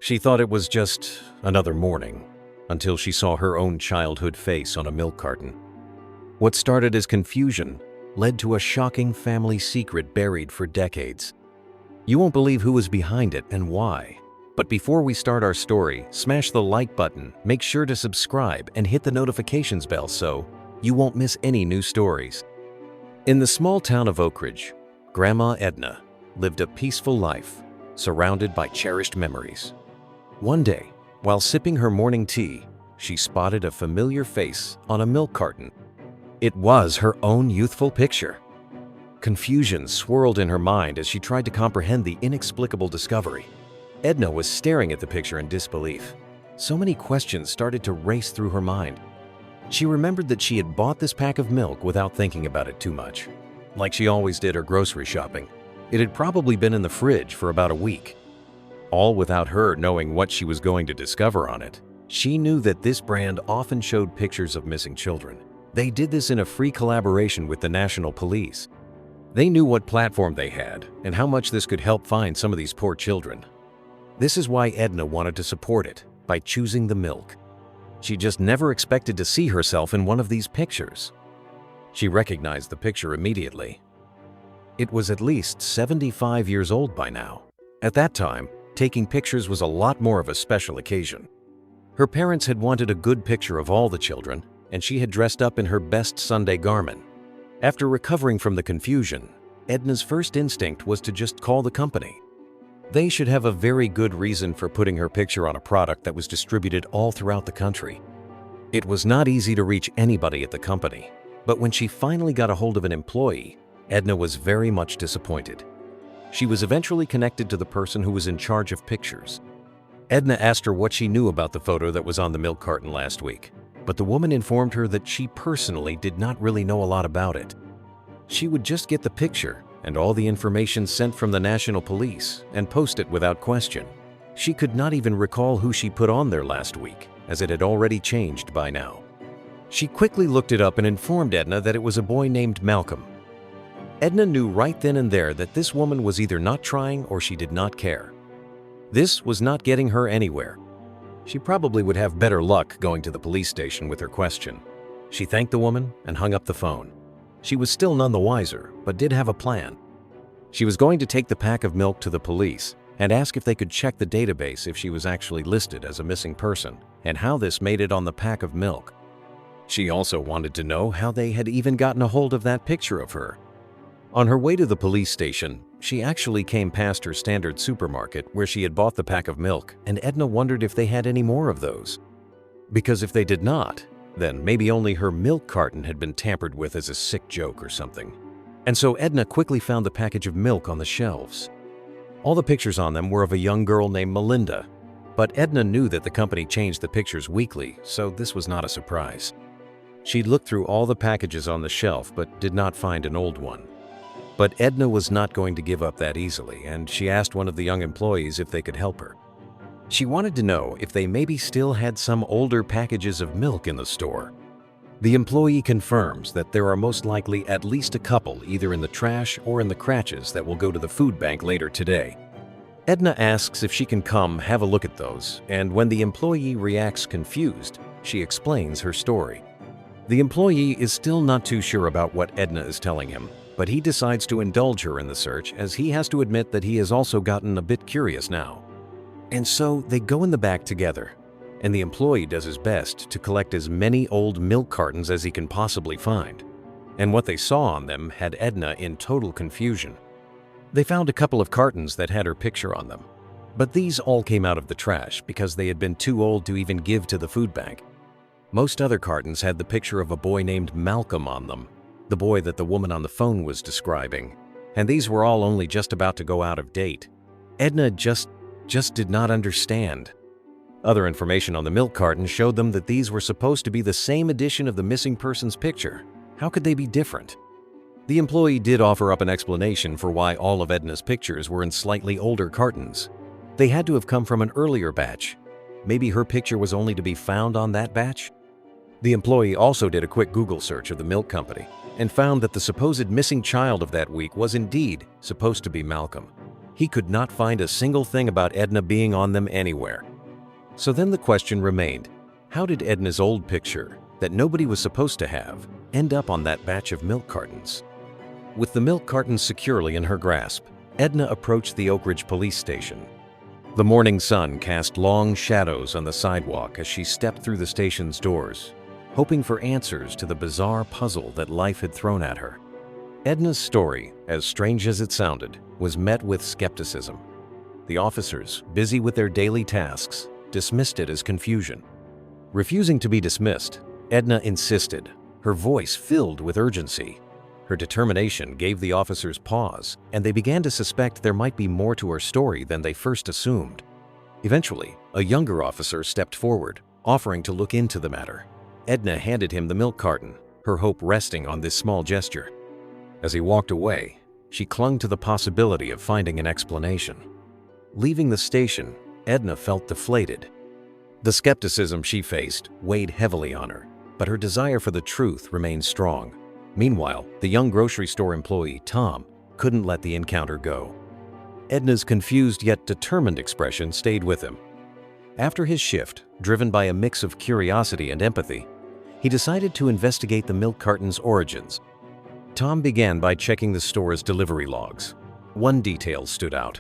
She thought it was just another morning, until she saw her own childhood face on a milk carton. What started as confusion led to a shocking family secret buried for decades. You won't believe who was behind it and why. But before we start our story, smash the like button, make sure to subscribe, and hit the notifications bell so you won't miss any new stories. In the small town of Oak Ridge, Grandma Edna lived a peaceful life, surrounded by cherished memories. One day, while sipping her morning tea, she spotted a familiar face on a milk carton. It was her own youthful picture. Confusion swirled in her mind as she tried to comprehend the inexplicable discovery. Edna was staring at the picture in disbelief. So many questions started to race through her mind. She remembered that she had bought this pack of milk without thinking about it too much. Like she always did her grocery shopping. It had probably been in the fridge for about a week. All without her knowing what she was going to discover on it. She knew that this brand often showed pictures of missing children. They did this in a free collaboration with the National Police. They knew what platform they had and how much this could help find some of these poor children. This is why Edna wanted to support it by choosing the milk. She just never expected to see herself in one of these pictures. She recognized the picture immediately. It was at least 75 years old by now. At that time, taking pictures was a lot more of a special occasion. Her parents had wanted a good picture of all the children, and she had dressed up in her best Sunday garment. After recovering from the confusion, Edna's first instinct was to just call the company. They should have a very good reason for putting her picture on a product that was distributed all throughout the country. It was not easy to reach anybody at the company, but when she finally got a hold of an employee, Edna was very much disappointed. She was eventually connected to the person who was in charge of pictures. Edna asked her what she knew about the photo that was on the milk carton last week, but the woman informed her that she personally did not really know a lot about it. She would just get the picture and all the information sent from the National Police and post it without question. She could not even recall who she put on there last week, as it had already changed by now. She quickly looked it up and informed Edna that it was a boy named Malcolm. Edna knew right then and there that this woman was either not trying or she did not care. This was not getting her anywhere. She probably would have better luck going to the police station with her question. She thanked the woman and hung up the phone. She was still none the wiser, but did have a plan. She was going to take the pack of milk to the police and ask if they could check the database if she was actually listed as a missing person and how this made it on the pack of milk. She also wanted to know how they had even gotten a hold of that picture of her. On her way to the police station, she actually came past her standard supermarket where she had bought the pack of milk, and Edna wondered if they had any more of those. Because if they did not, then maybe only her milk carton had been tampered with as a sick joke or something. And so Edna quickly found the package of milk on the shelves. All the pictures on them were of a young girl named Melinda, but Edna knew that the company changed the pictures weekly, so this was not a surprise. She'd looked through all the packages on the shelf but did not find an old one. But Edna was not going to give up that easily, and she asked one of the young employees if they could help her. She wanted to know if they maybe still had some older packages of milk in the store. The employee confirms that there are most likely at least a couple either in the trash or in the cratches that will go to the food bank later today. Edna asks if she can come have a look at those, and when the employee reacts confused, she explains her story. The employee is still not too sure about what Edna is telling him, but he decides to indulge her in the search as he has to admit that he has also gotten a bit curious now. And so they go in the back together, and the employee does his best to collect as many old milk cartons as he can possibly find. And what they saw on them had Edna in total confusion. They found a couple of cartons that had her picture on them, but these all came out of the trash because they had been too old to even give to the food bank. Most other cartons had the picture of a boy named Malcolm on them, the boy that the woman on the phone was describing, and these were all only just about to go out of date. Edna just did not understand. Other information on the milk carton showed them that these were supposed to be the same edition of the missing person's picture. How could they be different? The employee did offer up an explanation for why all of Edna's pictures were in slightly older cartons. They had to have come from an earlier batch. Maybe her picture was only to be found on that batch? The employee also did a quick Google search of the milk company and found that the supposed missing child of that week was indeed supposed to be Malcolm. He could not find a single thing about Edna being on them anywhere. So then the question remained, how did Edna's old picture, that nobody was supposed to have, end up on that batch of milk cartons? With the milk cartons securely in her grasp, Edna approached the Oak Ridge police station. The morning sun cast long shadows on the sidewalk as she stepped through the station's doors, hoping for answers to the bizarre puzzle that life had thrown at her. Edna's story, as strange as it sounded, was met with skepticism. The officers, busy with their daily tasks, dismissed it as confusion. Refusing to be dismissed, Edna insisted, her voice filled with urgency. Her determination gave the officers pause, and they began to suspect there might be more to her story than they first assumed. Eventually, a younger officer stepped forward, offering to look into the matter. Edna handed him the milk carton, her hope resting on this small gesture. As he walked away, she clung to the possibility of finding an explanation. Leaving the station, Edna felt deflated. The skepticism she faced weighed heavily on her, but her desire for the truth remained strong. Meanwhile, the young grocery store employee, Tom, couldn't let the encounter go. Edna's confused yet determined expression stayed with him. After his shift, driven by a mix of curiosity and empathy, he decided to investigate the milk carton's origins. Tom began by checking the store's delivery logs. One detail stood out.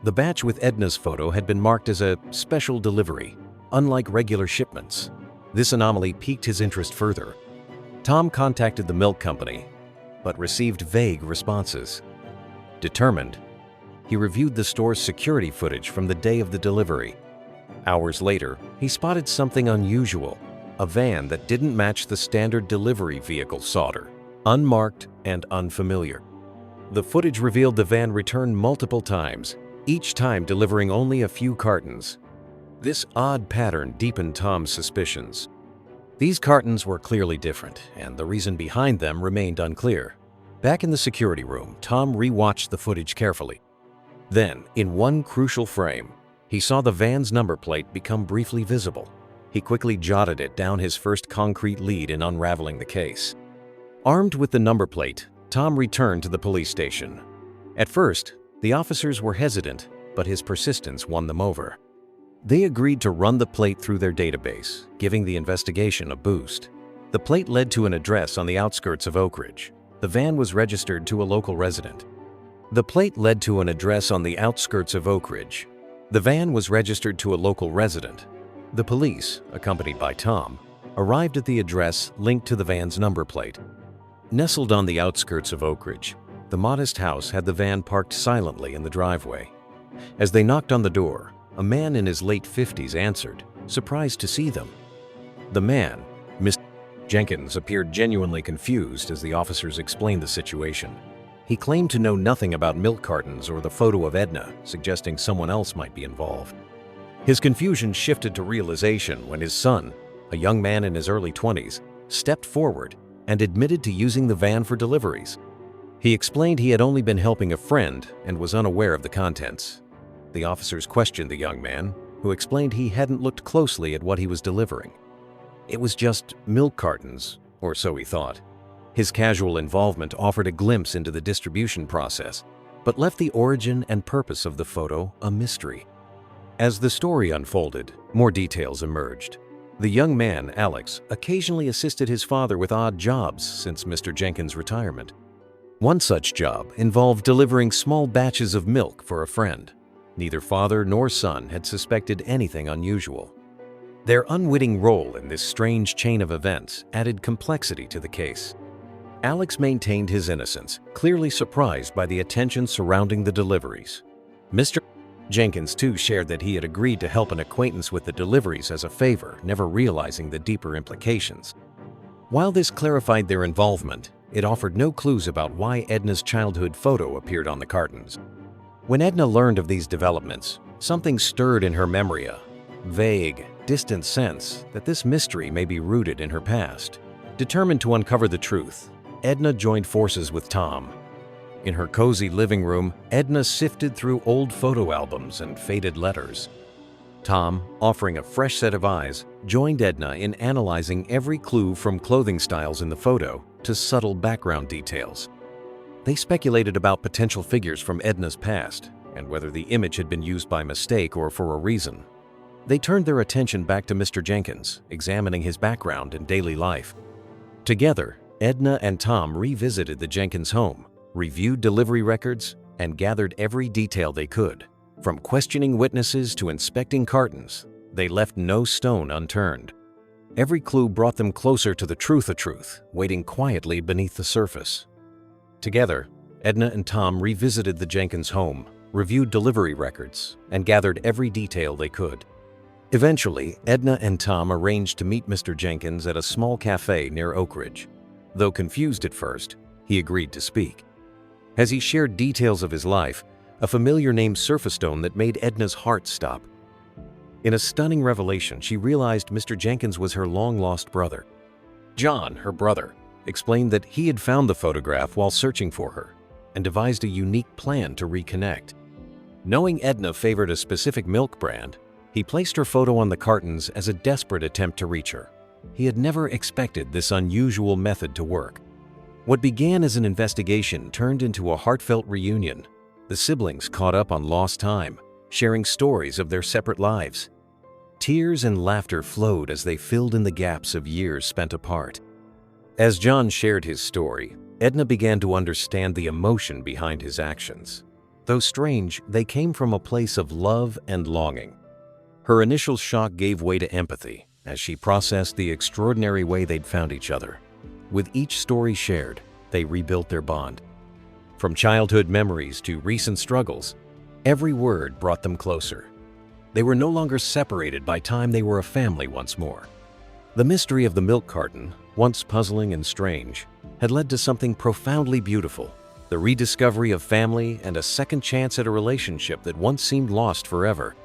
The batch with Edna's photo had been marked as a special delivery, unlike regular shipments. This anomaly piqued his interest further. Tom contacted the milk company, but received vague responses. Determined, he reviewed the store's security footage from the day of the delivery. Hours later, he spotted something unusual, a van that didn't match the standard delivery vehicle solder, unmarked and unfamiliar. The footage revealed the van returned multiple times, each time delivering only a few cartons. This odd pattern deepened Tom's suspicions. These cartons were clearly different, and the reason behind them remained unclear. Back in the security room, Tom rewatched the footage carefully. Then, in one crucial frame, he saw the van's number plate become briefly visible. He quickly jotted it down, his first concrete lead in unraveling the case. Armed with the number plate, Tom returned to the police station. At first, the officers were hesitant, but his persistence won them over. They agreed to run the plate through their database, giving the investigation a boost. The plate led to an address on the outskirts of Oak Ridge. The van was registered to a local resident. The plate led to an address on the outskirts of Oak Ridge. The van was registered to a local resident. The police, accompanied by Tom, arrived at the address linked to the van's number plate. Nestled on the outskirts of Oak Ridge, the modest house had the van parked silently in the driveway. As they knocked on the door, a man in his late 50s answered, surprised to see them. The man, Mr. Jenkins, appeared genuinely confused as the officers explained the situation. He claimed to know nothing about milk cartons or the photo of Edna, suggesting someone else might be involved. His confusion shifted to realization when his son, a young man in his early 20s, stepped forward and admitted to using the van for deliveries. He explained he had only been helping a friend and was unaware of the contents. The officers questioned the young man, who explained he hadn't looked closely at what he was delivering. It was just milk cartons, or so he thought. His casual involvement offered a glimpse into the distribution process, but left the origin and purpose of the photo a mystery. As the story unfolded, more details emerged. The young man, Alex, occasionally assisted his father with odd jobs since Mr. Jenkins' retirement. One such job involved delivering small batches of milk for a friend. Neither father nor son had suspected anything unusual. Their unwitting role in this strange chain of events added complexity to the case. Alex maintained his innocence, clearly surprised by the attention surrounding the deliveries. Mr. Jenkins, too, shared that he had agreed to help an acquaintance with the deliveries as a favor, never realizing the deeper implications. While this clarified their involvement, it offered no clues about why Edna's childhood photo appeared on the cartons. When Edna learned of these developments, something stirred in her memory, a vague, distant sense that this mystery may be rooted in her past. Determined to uncover the truth, Edna joined forces with Tom. In her cozy living room, Edna sifted through old photo albums and faded letters. Tom, offering a fresh set of eyes, joined Edna in analyzing every clue from clothing styles in the photo to subtle background details. They speculated about potential figures from Edna's past and whether the image had been used by mistake or for a reason. They turned their attention back to Mr. Jenkins, examining his background and daily life. Together, Edna and Tom revisited the Jenkins home, reviewed delivery records, and gathered every detail they could. From questioning witnesses to inspecting cartons, they left no stone unturned. Every clue brought them closer to the truth, waiting quietly beneath the surface. Together, Edna and Tom revisited the Jenkins home, reviewed delivery records, and gathered every detail they could. Eventually, Edna and Tom arranged to meet Mr. Jenkins at a small cafe near Oak Ridge. Though confused at first, he agreed to speak. As he shared details of his life, a familiar name surfaced that made Edna's heart stop. In a stunning revelation, she realized Mr. Jenkins was her long-lost brother. John, her brother, explained that he had found the photograph while searching for her and devised a unique plan to reconnect. Knowing Edna favored a specific milk brand, he placed her photo on the cartons as a desperate attempt to reach her. He had never expected this unusual method to work. What began as an investigation turned into a heartfelt reunion. The siblings caught up on lost time, sharing stories of their separate lives. Tears and laughter flowed as they filled in the gaps of years spent apart. As John shared his story, Edna began to understand the emotion behind his actions. Though strange, they came from a place of love and longing. Her initial shock gave way to empathy as she processed the extraordinary way they'd found each other. With each story shared, they rebuilt their bond. From childhood memories to recent struggles, every word brought them closer. They were no longer separated by time. They were a family once more. The mystery of the milk carton, once puzzling and strange, had led to something profoundly beautiful: the rediscovery of family and a second chance at a relationship that once seemed lost forever.